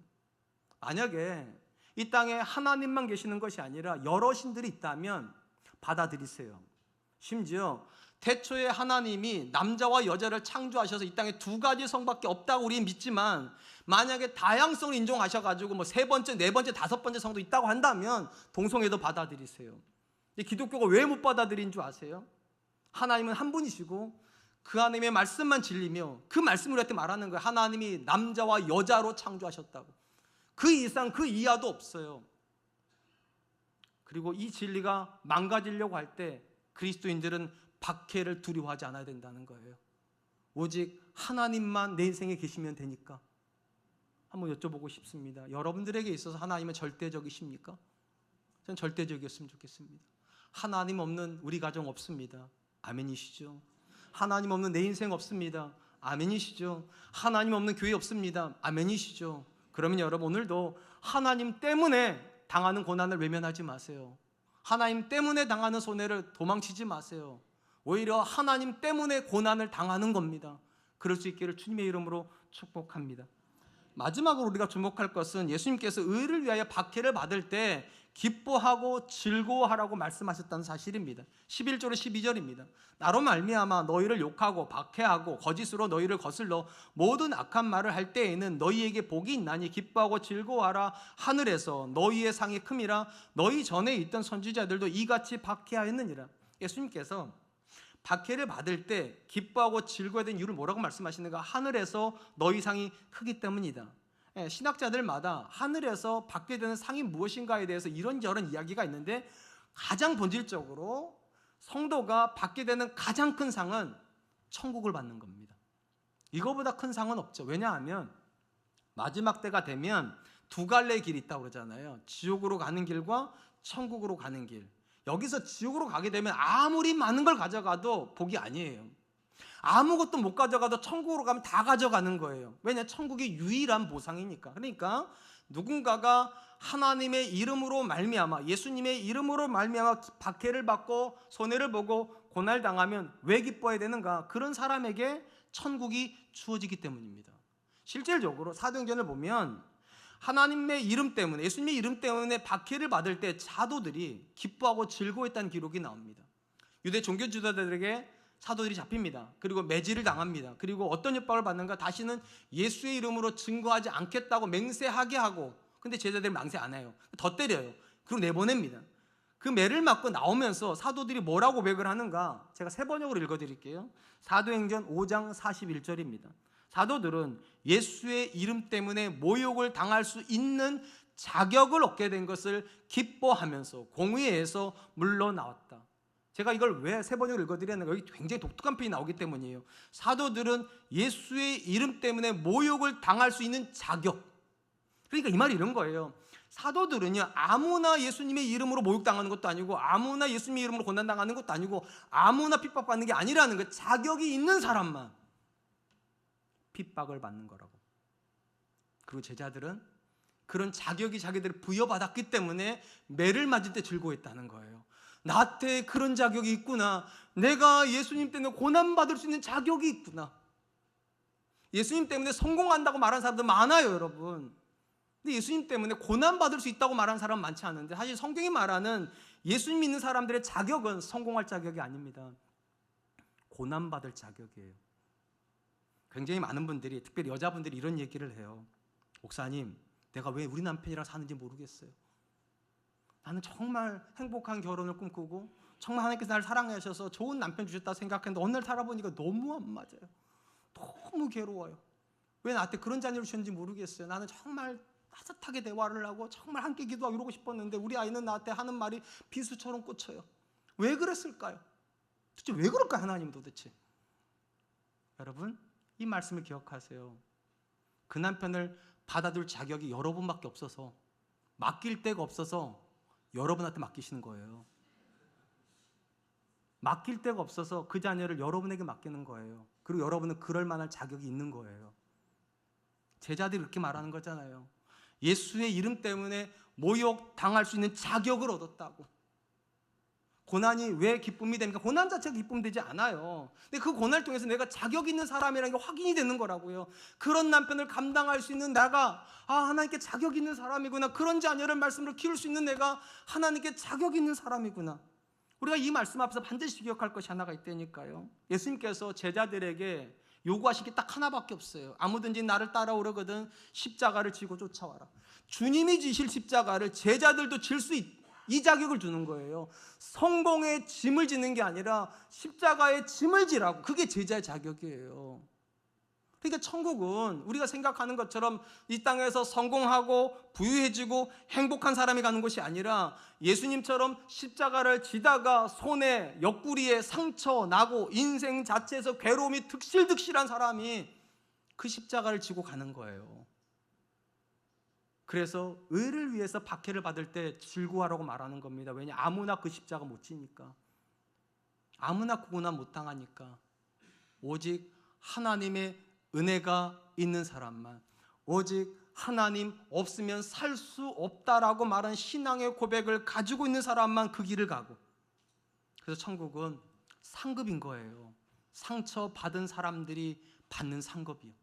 만약에 이 땅에 하나님만 계시는 것이 아니라 여러 신들이 있다면 받아들이세요. 심지어 태초에 하나님이 남자와 여자를 창조하셔서 이 땅에 두 가지 성밖에 없다고 우리는 믿지만, 만약에 다양성을 인정하셔가지고 뭐 세 번째, 네 번째, 다섯 번째 성도 있다고 한다면 동성애도 받아들이세요. 기독교가 왜 못 받아들인 줄 아세요? 하나님은 한 분이시고 그 하나님의 말씀만 진리며 그 말씀을 우리한테 말하는 거예요. 하나님이 남자와 여자로 창조하셨다고. 그 이상 그 이하도 없어요. 그리고 이 진리가 망가지려고 할 때 그리스도인들은 박해를 두려워하지 않아야 된다는 거예요. 오직 하나님만 내 인생에 계시면 되니까. 한번 여쭤보고 싶습니다. 여러분들에게 있어서 하나님은 절대적이십니까? 전 절대적이었으면 좋겠습니다. 하나님 없는 우리 가정 없습니다. 아멘이시죠? 하나님 없는 내 인생 없습니다. 아멘이시죠? 하나님 없는 교회 없습니다. 아멘이시죠? 그러면 여러분, 오늘도 하나님 때문에 당하는 고난을 외면하지 마세요. 하나님 때문에 당하는 손해를 도망치지 마세요. 오히려 하나님 때문에 고난을 당하는 겁니다. 그럴 수 있기를 주님의 이름으로 축복합니다. 마지막으로 우리가 주목할 것은 예수님께서 의를 위하여 박해를 받을 때 기뻐하고 즐거워하라고 말씀하셨다는 사실입니다. 11절에 12절입니다. 나로 말미암아 너희를 욕하고 박해하고 거짓으로 너희를 거슬러 모든 악한 말을 할 때에는 너희에게 복이 있나니 기뻐하고 즐거워하라. 하늘에서 너희의 상이 큼이라. 너희 전에 있던 선지자들도 이같이 박해하였느니라. 예수님께서 박해를 받을 때 기뻐하고 즐거워야 되는 이유를 뭐라고 말씀하시는가? 하늘에서 너희 상이 크기 때문이다. 신학자들마다 하늘에서 받게 되는 상이 무엇인가에 대해서 이런저런 이야기가 있는데, 가장 본질적으로 성도가 받게 되는 가장 큰 상은 천국을 받는 겁니다. 이거보다 큰 상은 없죠. 왜냐하면 마지막 때가 되면 두 갈래의 길이 있다고 그러잖아요. 지옥으로 가는 길과 천국으로 가는 길. 여기서 지옥으로 가게 되면 아무리 많은 걸 가져가도 복이 아니에요. 아무것도 못 가져가도 천국으로 가면 다 가져가는 거예요. 왜냐? 천국이 유일한 보상이니까. 그러니까 누군가가 하나님의 이름으로 말미암아, 예수님의 이름으로 말미암아 박해를 받고 손해를 보고 고난을 당하면 왜 기뻐해야 되는가? 그런 사람에게 천국이 주어지기 때문입니다. 실질적으로 사도행전을 보면 하나님의 이름 때문에, 예수님의 이름 때문에 박해를 받을 때 사도들이 기뻐하고 즐거워했다는 기록이 나옵니다. 유대 종교 지도자들에게 사도들이 잡힙니다. 그리고 매질을 당합니다. 그리고 어떤 협박을 받는가? 다시는 예수의 이름으로 증거하지 않겠다고 맹세하게 하고, 근데 제자들이 맹세 안 해요. 더 때려요. 그리고 내보냅니다. 그 매를 맞고 나오면서 사도들이 뭐라고 고백을 하는가? 제가 세 번역으로 읽어드릴게요. 사도행전 5장 41절입니다. 사도들은 예수의 이름 때문에 모욕을 당할 수 있는 자격을 얻게 된 것을 기뻐하면서 공의회에서 물러나왔다. 제가 이걸 왜 세 번역을 읽어드렸는가? 여기 굉장히 독특한 표현이 나오기 때문이에요. 사도들은 예수의 이름 때문에 모욕을 당할 수 있는 자격. 그러니까 이 말이 이런 거예요. 사도들은요, 아무나 예수님의 이름으로 모욕당하는 것도 아니고 아무나 예수님의 이름으로 고난당하는 것도 아니고 아무나 핍박받는 게 아니라는 거, 자격이 있는 사람만 핍박을 받는 거라고. 그리고 제자들은 그런 자격이 자기들을 부여받았기 때문에 매를 맞을 때 즐거워했다는 거예요. 나한테 그런 자격이 있구나. 내가 예수님 때문에 고난받을 수 있는 자격이 있구나. 예수님 때문에 성공한다고 말하는 사람들 많아요, 여러분. 근데 예수님 때문에 고난받을 수 있다고 말하는 사람은 많지 않은데, 사실 성경이 말하는 예수님 믿는 사람들의 자격은 성공할 자격이 아닙니다. 고난받을 자격이에요. 굉장히 많은 분들이, 특별히 여자분들이 이런 얘기를 해요. 목사님, 내가 왜 우리 남편이랑 사는지 모르겠어요. 나는 정말 행복한 결혼을 꿈꾸고 정말 하나님께서 나를 사랑하셔서 좋은 남편 주셨다 생각했는데 어느 날 살아보니까 너무 안 맞아요. 너무 괴로워요. 왜 나한테 그런 자녀를 주셨는지 모르겠어요. 나는 정말 따뜻하게 대화를 하고 정말 함께 기도하고 이러고 싶었는데 우리 아이는 나한테 하는 말이 비수처럼 꽂혀요. 왜 그랬을까요? 도대체 왜 그럴까요, 하나님 도대체? 여러분, 이 말씀을 기억하세요. 그 남편을 받아줄 자격이 여러분밖에 없어서, 맡길 데가 없어서 여러분한테 맡기시는 거예요. 맡길 데가 없어서 그 자녀를 여러분에게 맡기는 거예요. 그리고 여러분은 그럴 만한 자격이 있는 거예요. 제자들이 그렇게 말하는 거잖아요. 예수의 이름 때문에 모욕 당할 수 있는 자격을 얻었다고. 고난이 왜 기쁨이 됩니까? 고난 자체가 기쁨이 되지 않아요. 근데 그 고난을 통해서 내가 자격 있는 사람이라는 게 확인이 되는 거라고요. 그런 남편을 감당할 수 있는 내가, 하나님께 자격 있는 사람이구나. 그런 자녀를 말씀으로 키울 수 있는 내가 하나님께 자격 있는 사람이구나. 우리가 이 말씀 앞에서 반드시 기억할 것이 하나가 있다니까요. 예수님께서 제자들에게 요구하신 게 딱 하나밖에 없어요. 아무든지 나를 따라오려거든 십자가를 지고 쫓아와라. 주님이 지실 십자가를 제자들도 질 수 이 자격을 주는 거예요. 성공의 짐을 지는 게 아니라 십자가의 짐을 지라고. 그게 제자의 자격이에요. 그러니까 천국은 우리가 생각하는 것처럼 이 땅에서 성공하고 부유해지고 행복한 사람이 가는 곳이 아니라 예수님처럼 십자가를 지다가 손에 옆구리에 상처 나고 인생 자체에서 괴로움이 득실득실한 사람이 그 십자가를 지고 가는 거예요. 그래서 의를 위해서 박해를 받을 때 즐거워하라고 말하는 겁니다. 왜냐, 아무나 그 십자가 못 지니까, 아무나 고난 못 당하니까. 오직 하나님의 은혜가 있는 사람만, 오직 하나님 없으면 살 수 없다라고 말한 신앙의 고백을 가지고 있는 사람만 그 길을 가고. 그래서 천국은 상급인 거예요. 상처받은 사람들이 받는 상급이요.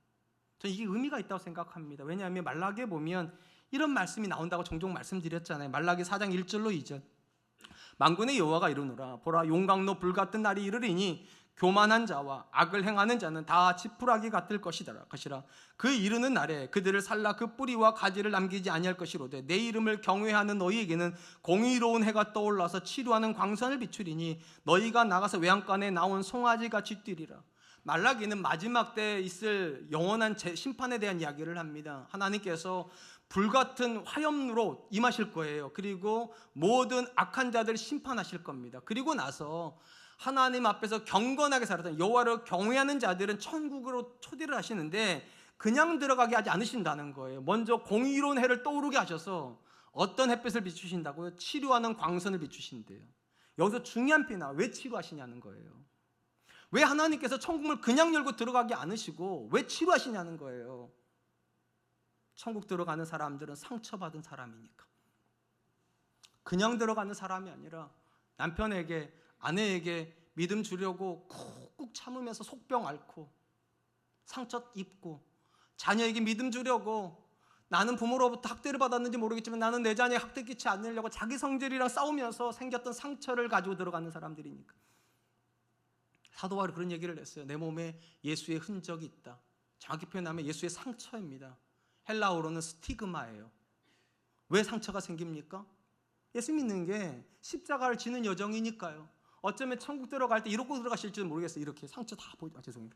저는 이게 의미가 있다고 생각합니다. 왜냐하면 말라기에 보면 이런 말씀이 나온다고 종종 말씀드렸잖아요. 말라기 4장 1절로 2절. 만군의 여호와가 이르노라. 보라, 용광로 불같은 날이 이르리니 교만한 자와 악을 행하는 자는 다 지푸라기 같을 것이라. 그 이르는 날에 그들을 살라 그 뿌리와 가지를 남기지 아니할 것이로되 내 이름을 경외하는 너희에게는 공의로운 해가 떠올라서 치료하는 광선을 비추리니 너희가 나가서 외양간에 나온 송아지같이 뛰리라. 말라기는 마지막 때에 있을 영원한 심판에 대한 이야기를 합니다. 하나님께서 불같은 화염으로 임하실 거예요. 그리고 모든 악한 자들을 심판하실 겁니다. 그리고 나서 하나님 앞에서 경건하게 살았던 여호와를 경외하는 자들은 천국으로 초대를 하시는데 그냥 들어가게 하지 않으신다는 거예요. 먼저 공의로운 해를 떠오르게 하셔서 어떤 햇빛을 비추신다고요? 치료하는 광선을 비추신대요. 여기서 중요한 표현이 왜 치료하시냐는 거예요. 왜 하나님께서 천국을 그냥 열고 들어가게 않으시고 왜 치료하시냐는 거예요. 천국 들어가는 사람들은 상처받은 사람이니까. 그냥 들어가는 사람이 아니라 남편에게, 아내에게 믿음 주려고 꾹꾹 참으면서 속병 앓고 상처 입고, 자녀에게 믿음 주려고 나는 부모로부터 학대를 받았는지 모르겠지만 나는 내 자녀에 학대 끼치지 않으려고 자기 성질이랑 싸우면서 생겼던 상처를 가지고 들어가는 사람들이니까. 사도 바울이 그런 얘기를 했어요. 내 몸에 예수의 흔적이 있다. 정확히 표현하면 예수의 상처입니다. 헬라어로는 스티그마예요. 왜 상처가 생깁니까? 예수 믿는 게 십자가를 지는 여정이니까요. 어쩌면 천국 들어갈 때 이러고 들어가실지도 모르겠어요. 이렇게 상처 다 보이죠. 죄송해요.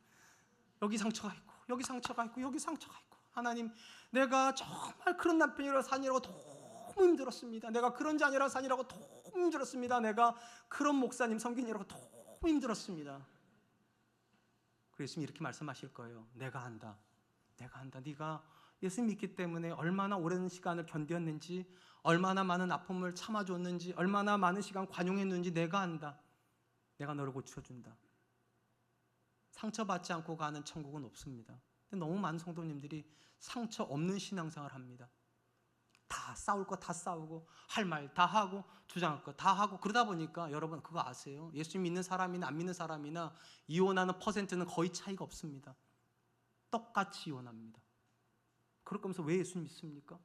여기 상처가 있고 여기 상처가 있고 여기 상처가 있고. 하나님, 내가 정말 그런 남편이라 사니라고 너무 힘들었습니다. 내가 그런 자녀라 사니라고 너무 힘들었습니다. 내가 그런 목사님 섬기느라고 너무 힘들었습니다. 그래서 이렇게 말씀하실 거예요. 내가 한다. 내가 한다. 네가 예수 믿기 때문에 얼마나 오랜 시간을 견뎠는지, 얼마나 많은 아픔을 참아줬는지, 얼마나 많은 시간 관용했는지 내가 안다. 내가 너를 고쳐준다. 상처받지 않고 가는 천국은 없습니다. 근데 너무 많은 성도님들이 상처 없는 신앙생활을 합니다. 다 싸울 거 다 싸우고, 할 말 다 하고, 주장할 거 다 하고, 그러다 보니까 여러분 그거 아세요? 예수 믿는 사람이나 안 믿는 사람이나 이혼하는 퍼센트는 거의 차이가 없습니다. 똑같이 이혼합니다. 그럴 거면서 왜 예수 믿습니까?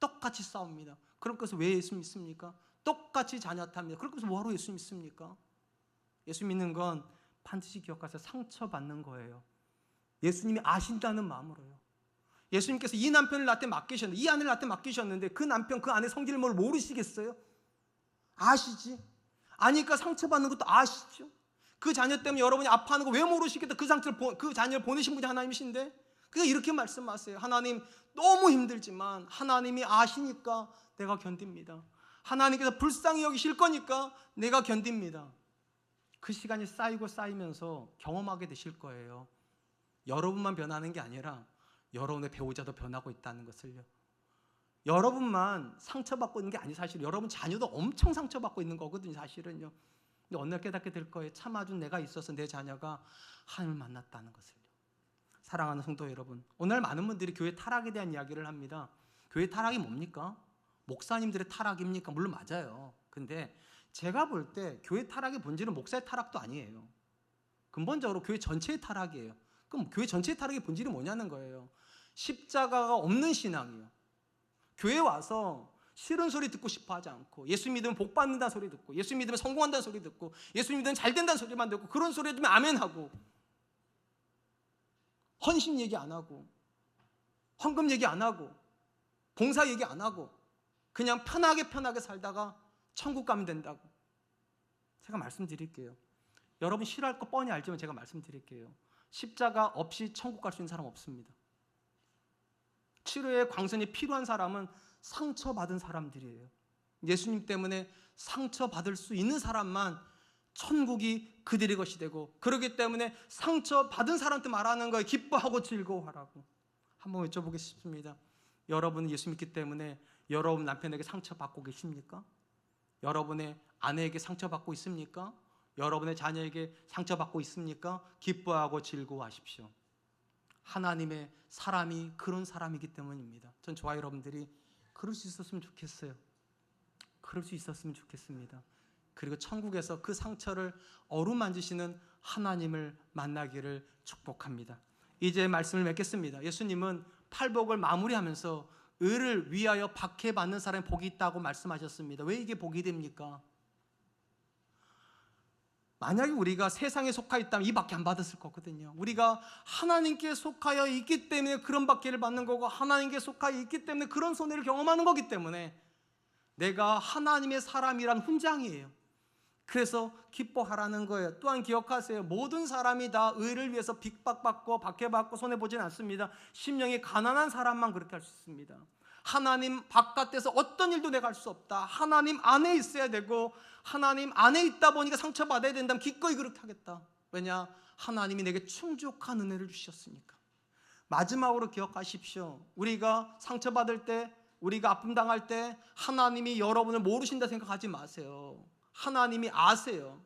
똑같이 싸웁니다. 그럴 거면서 왜 예수 믿습니까? 똑같이 자녀 탓합니다. 그럴 거면서 뭐하러 예수 믿습니까? 예수 믿는 건 반드시 기억하세요. 상처받는 거예요. 예수님이 아신다는 마음으로요. 예수님께서 이 남편을 나한테 맡기셨는데, 이 아내를 나한테 맡기셨는데 그 남편, 그 아내 성질을 뭘 모르시겠어요? 아시지? 아니까 상처받는 것도 아시죠? 그 자녀 때문에 여러분이 아파하는 거 왜 모르시겠다? 그 자녀를 보내신 분이 하나님이신데, 그러니까 이렇게 말씀하세요. 하나님, 너무 힘들지만 하나님이 아시니까 내가 견딥니다. 하나님께서 불쌍히 여기실 거니까 내가 견딥니다. 그 시간이 쌓이고 쌓이면서 경험하게 되실 거예요. 여러분만 변하는 게 아니라 여러분의 배우자도 변하고 있다는 것을요. 여러분만 상처받고 있는 게 아니, 사실 여러분 자녀도 엄청 상처받고 있는 거거든요, 사실은요. 근데 어느 날 깨닫게 될 거예요. 참아준 내가 있어서 내 자녀가 하나님을 만났다는 것을요. 사랑하는 성도 여러분, 오늘 많은 분들이 교회 타락에 대한 이야기를 합니다. 교회 타락이 뭡니까? 목사님들의 타락입니까? 물론 맞아요. 근데 제가 볼 때 교회 타락의 본질은 목사의 타락도 아니에요. 근본적으로 교회 전체의 타락이에요. 그럼 교회 전체의 타락의 본질이 뭐냐는 거예요. 십자가가 없는 신앙이에요. 교회 와서 싫은 소리 듣고 싶어 하지 않고, 예수 믿으면 복 받는다는 소리 듣고, 예수 믿으면 성공한다는 소리 듣고, 예수 믿으면 잘 된다는 소리만 듣고, 그런 소리 들으면 아멘하고, 헌신 얘기 안 하고, 헌금 얘기 안 하고, 봉사 얘기 안 하고, 그냥 편하게 살다가 천국 가면 된다고. 제가 말씀드릴게요. 여러분 싫어할 거 뻔히 알지만 제가 말씀드릴게요. 십자가 없이 천국 갈 수 있는 사람 없습니다. 치료의 광선이 필요한 사람은 상처받은 사람들이에요. 예수님 때문에 상처받을 수 있는 사람만 천국이 그들의 것이 되고, 그렇기 때문에 상처받은 사람한테 말하는 거예요. 기뻐하고 즐거워하라고. 한번 여쭤보고 싶습니다. 여러분은 예수 믿기 때문에 여러분 남편에게 상처받고 계십니까? 여러분의 아내에게 상처받고 있습니까? 여러분의 자녀에게 상처받고 있습니까? 기뻐하고 즐거워하십시오. 하나님의 사람이 그런 사람이기 때문입니다. 전 저와 여러분들이 그럴 수 있었으면 좋겠어요. 그럴 수 있었으면 좋겠습니다. 그리고 천국에서 그 상처를 어루만지시는 하나님을 만나기를 축복합니다. 이제 말씀을 맺겠습니다. 예수님은 팔복을 마무리하면서 의를 위하여 박해받는 사람이 복이 있다고 말씀하셨습니다. 왜 이게 복이 됩니까? 만약에 우리가 세상에 속하 있다면 이 박해 안 받았을 거거든요. 우리가 하나님께 속하여 있기 때문에 그런 박해를 받는 거고, 하나님께 속하여 있기 때문에 그런 손해를 경험하는 거기 때문에 내가 하나님의 사람이란 훈장이에요. 그래서 기뻐하라는 거예요. 또한 기억하세요. 모든 사람이 다 의를 위해서 핍박받고 박해받고 손해보지는 않습니다. 심령이 가난한 사람만 그렇게 할 수 있습니다. 하나님 바깥에서 어떤 일도 내가 할 수 없다. 하나님 안에 있어야 되고, 하나님 안에 있다 보니까 상처받아야 된다면 기꺼이 그렇게 하겠다. 왜냐? 하나님이 내게 충족한 은혜를 주셨으니까. 마지막으로 기억하십시오. 우리가 상처받을 때, 우리가 아픔 당할 때 하나님이 여러분을 모르신다 생각하지 마세요. 하나님이 아세요.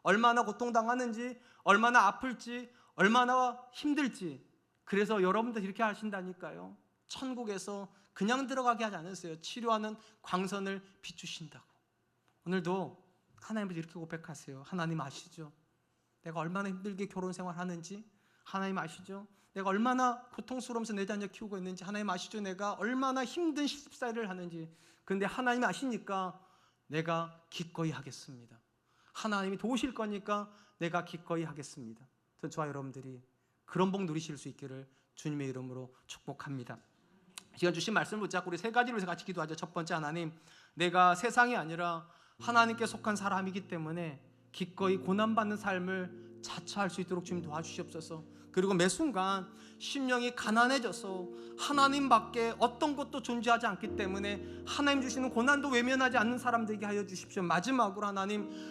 얼마나 고통당하는지, 얼마나 아플지, 얼마나 힘들지. 그래서 여러분들 이렇게 하신다니까요. 천국에서 그냥 들어가게 하지 않으세요. 치료하는 광선을 비추신다고. 오늘도 하나님께 이렇게 고백하세요. 하나님 아시죠? 내가 얼마나 힘들게 결혼 생활하는지 하나님 아시죠? 내가 얼마나 고통스러우면서 내 자녀 키우고 있는지 하나님 아시죠? 내가 얼마나 힘든 시집살이를 하는지. 그런데 하나님 아시니까 내가 기꺼이 하겠습니다. 하나님이 도우실 거니까 내가 기꺼이 하겠습니다. 저와 여러분들이 그런 복 누리실 수 있기를 주님의 이름으로 축복합니다. 시간 주신 말씀을 붙잡고 우리 세 가지로 해서 같이 기도하죠. 첫 번째, 하나님, 내가 세상이 아니라 하나님께 속한 사람이기 때문에 기꺼이 고난받는 삶을 자처할 수 있도록 주님 도와주시옵소서. 그리고 매 순간 심령이 가난해져서 하나님밖에 어떤 것도 존재하지 않기 때문에 하나님 주시는 고난도 외면하지 않는 사람들에게 하여 주십시오. 마지막으로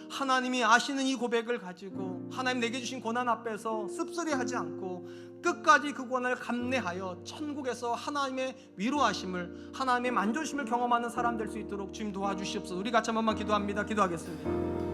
하나님이 아시는 이 고백을 가지고 하나님 내게 주신 고난 앞에서 씁쓸해하지 않고 끝까지 그 고난을 감내하여 천국에서 하나님의 위로하심을, 하나님의 만족심을 경험하는 사람 될 수 있도록 주님 도와주시옵소서. 우리 같이 한 번만 기도합니다. 기도하겠습니다.